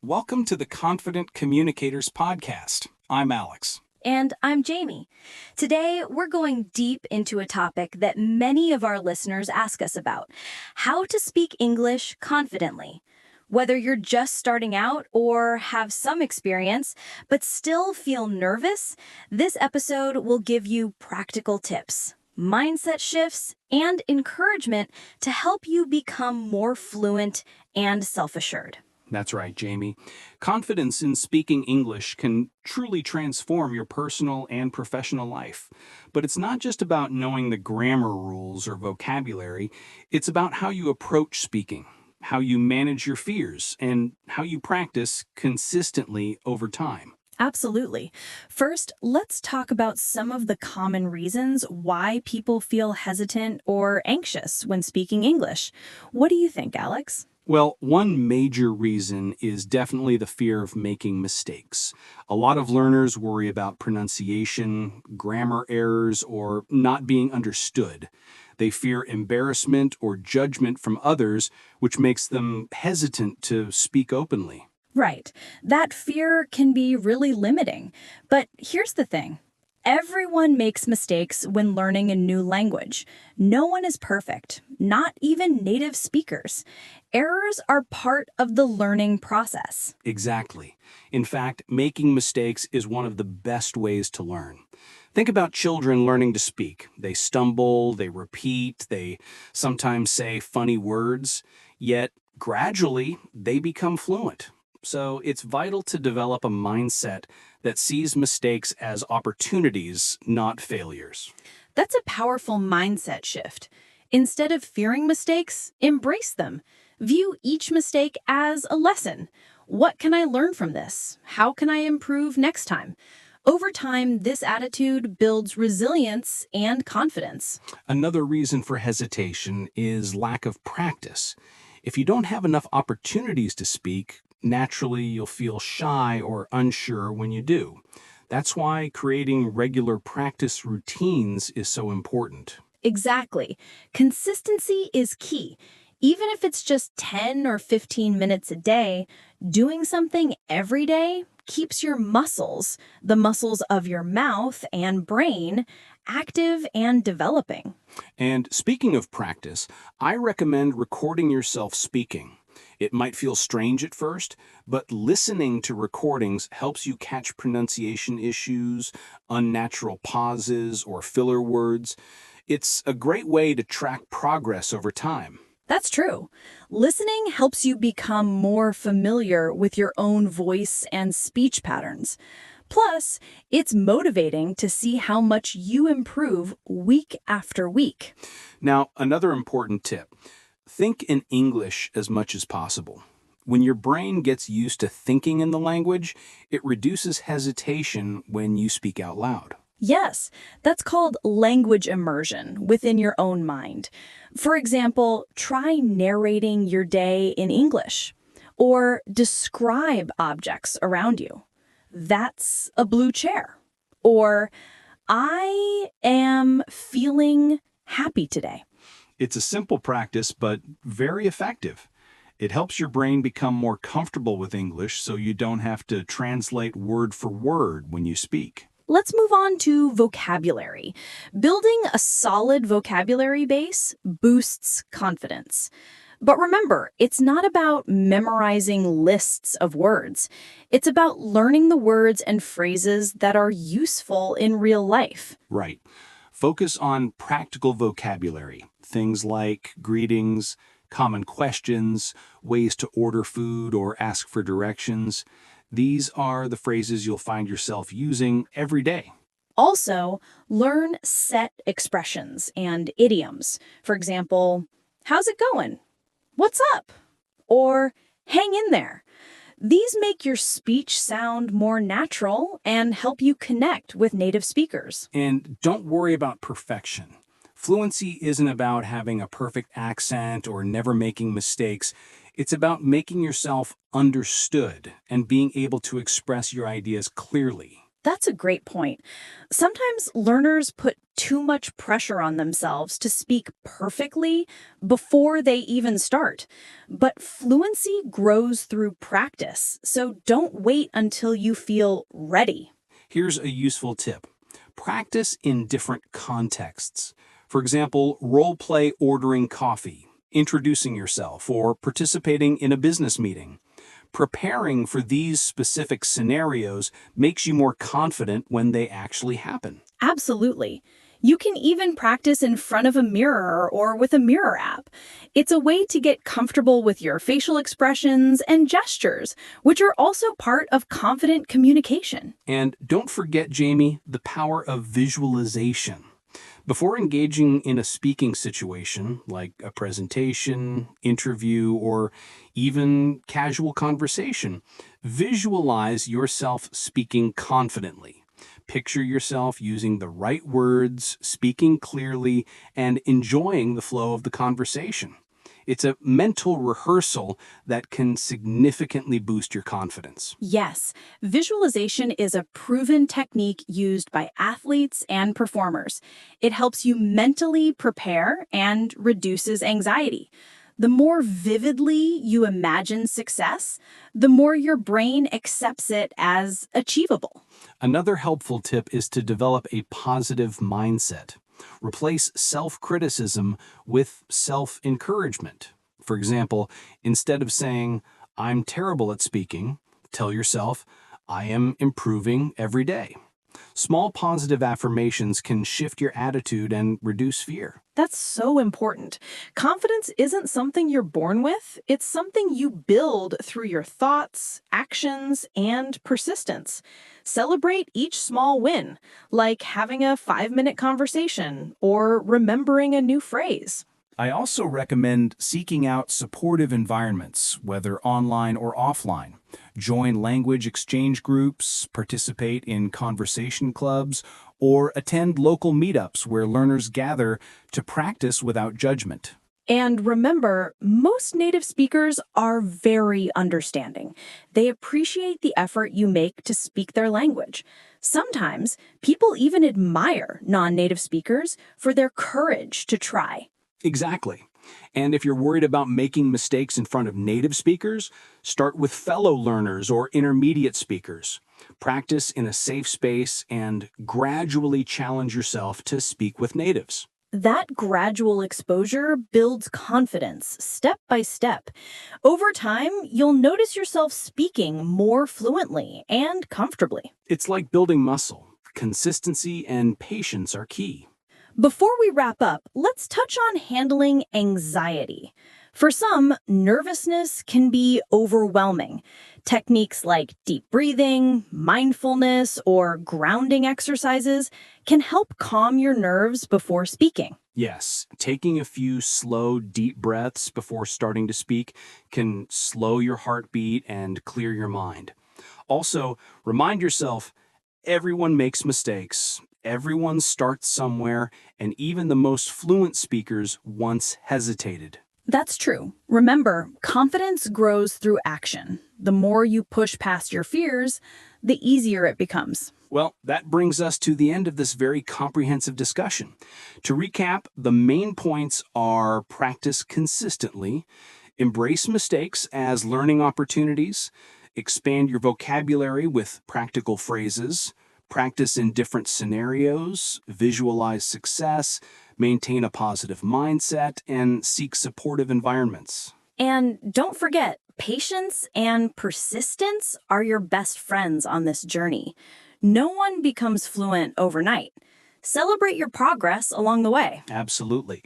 Welcome to the Confident Communicators Podcast. I'm Alex. And I'm Jamie. Today, we're going deep into a topic that many of our listeners ask us about: how to speak English confidently. Whether you're just starting out or have some experience, but still feel nervous, this episode will give you practical tips, mindset shifts, and encouragement to help you become more fluent and self-assured. That's right, Jamie. Confidence in speaking English can truly transform your personal and professional life. But it's not just about knowing the grammar rules or vocabulary, it's about how you approach speaking, how you manage your fears, and how you practice consistently over time. Absolutely. First, let's talk about some of the common reasons why people feel hesitant or anxious when speaking English. What do you think, Alex? Well, one major reason is definitely the fear of making mistakes. A lot of learners worry about pronunciation, grammar errors, or not being understood. They fear embarrassment or judgment from others, which makes them hesitant to speak openly. Right. That fear can be really limiting. But here's the thing. Everyone makes mistakes when learning a new language. No one is perfect, not even native speakers. Errors are part of the learning process. Exactly. In fact, making mistakes is one of the best ways to learn. Think about children learning to speak. They stumble, they repeat, they sometimes say funny words, yet gradually they become fluent. So it's vital to develop a mindset that sees mistakes as opportunities, not failures. That's a powerful mindset shift. Instead of fearing mistakes, embrace them. View each mistake as a lesson. What can I learn from this? How can I improve next time? Over time, this attitude builds resilience and confidence. Another reason for hesitation is lack of practice. If you don't have enough opportunities to speak, naturally you'll feel shy or unsure when you do. That's why creating regular practice routines is so important. Exactly. Consistency is key. Even if it's just 10 or 15 minutes a day, doing something every day keeps your muscles, the muscles of your mouth and brain, active and developing. And speaking of practice, I recommend recording yourself speaking. It might feel strange at first, but listening to recordings helps you catch pronunciation issues, unnatural pauses, or filler words. It's a great way to track progress over time. That's true. Listening helps you become more familiar with your own voice and speech patterns. Plus, it's motivating to see how much you improve week after week. Now, another important tip: think in English as much as possible. When your brain gets used to thinking in the language, it reduces hesitation when you speak out loud. Yes, that's called language immersion within your own mind. For example, try narrating your day in English or describe objects around you. That's a blue chair. Or I am feeling happy today. It's a simple practice, but very effective. It helps your brain become more comfortable with English so you don't have to translate word for word when you speak. Let's move on to vocabulary. Building a solid vocabulary base boosts confidence. But remember, it's not about memorizing lists of words. It's about learning the words and phrases that are useful in real life. Right. Focus on practical vocabulary, things like greetings, common questions, ways to order food or ask for directions. These are the phrases you'll find yourself using every day. Also, learn set expressions and idioms. For example, how's it going? What's up? Or hang in there. These make your speech sound more natural and help you connect with native speakers. And don't worry about perfection. Fluency isn't about having a perfect accent or never making mistakes. It's about making yourself understood and being able to express your ideas clearly. That's a great point. Sometimes learners put too much pressure on themselves to speak perfectly before they even start. But fluency grows through practice, so don't wait until you feel ready. Here's a useful tip. Practice in different contexts. For example, role play ordering coffee, introducing yourself, or participating in a business meeting. Preparing for these specific scenarios makes you more confident when they actually happen. Absolutely. You can even practice in front of a mirror or with a mirror app. It's a way to get comfortable with your facial expressions and gestures, which are also part of confident communication. And don't forget, Jamie, the power of visualization. Before engaging in a speaking situation, like a presentation, interview, or even casual conversation, visualize yourself speaking confidently. Picture yourself using the right words, speaking clearly, and enjoying the flow of the conversation. It's a mental rehearsal that can significantly boost your confidence. Yes, visualization is a proven technique used by athletes and performers. It helps you mentally prepare and reduces anxiety. The more vividly you imagine success, the more your brain accepts it as achievable. Another helpful tip is to develop a positive mindset. Replace self-criticism with self-encouragement. For example, instead of saying, I'm terrible at speaking, tell yourself, I am improving every day. Small positive affirmations can shift your attitude and reduce fear. That's so important. Confidence isn't something you're born with, it's something you build through your thoughts, actions, and persistence. Celebrate each small win, like having a 5-minute conversation or remembering a new phrase. I also recommend seeking out supportive environments, whether online or offline. Join language exchange groups, participate in conversation clubs, or attend local meetups where learners gather to practice without judgment. And remember, most native speakers are very understanding. They appreciate the effort you make to speak their language. Sometimes people even admire non-native speakers for their courage to try. Exactly. And if you're worried about making mistakes in front of native speakers, start with fellow learners or intermediate speakers. Practice in a safe space and gradually challenge yourself to speak with natives. That gradual exposure builds confidence step by step. Over time, you'll notice yourself speaking more fluently and comfortably. It's like building muscle. Consistency and patience are key. Before we wrap up, let's touch on handling anxiety. For some, nervousness can be overwhelming. Techniques like deep breathing, mindfulness, or grounding exercises can help calm your nerves before speaking. Yes, taking a few slow, deep breaths before starting to speak can slow your heartbeat and clear your mind. Also, remind yourself everyone makes mistakes, everyone starts somewhere, and even the most fluent speakers once hesitated. That's true. Remember, confidence grows through action. The more you push past your fears, the easier it becomes. Well, that brings us to the end of this very comprehensive discussion. To recap, the main points are practice consistently, embrace mistakes as learning opportunities, expand your vocabulary with practical phrases, practice in different scenarios, visualize success, maintain a positive mindset, and seek supportive environments. And don't forget, patience and persistence are your best friends on this journey. No one becomes fluent overnight. Celebrate your progress along the way. Absolutely.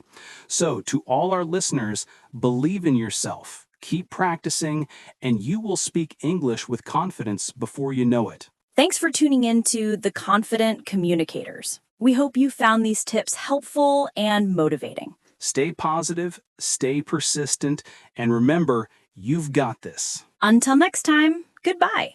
So, to all our listeners, believe in yourself, keep practicing, and you will speak English with confidence before you know it. Thanks for tuning in to The Confident Communicators. We hope you found these tips helpful and motivating. Stay positive, stay persistent, and remember, you've got this. Until next time, goodbye.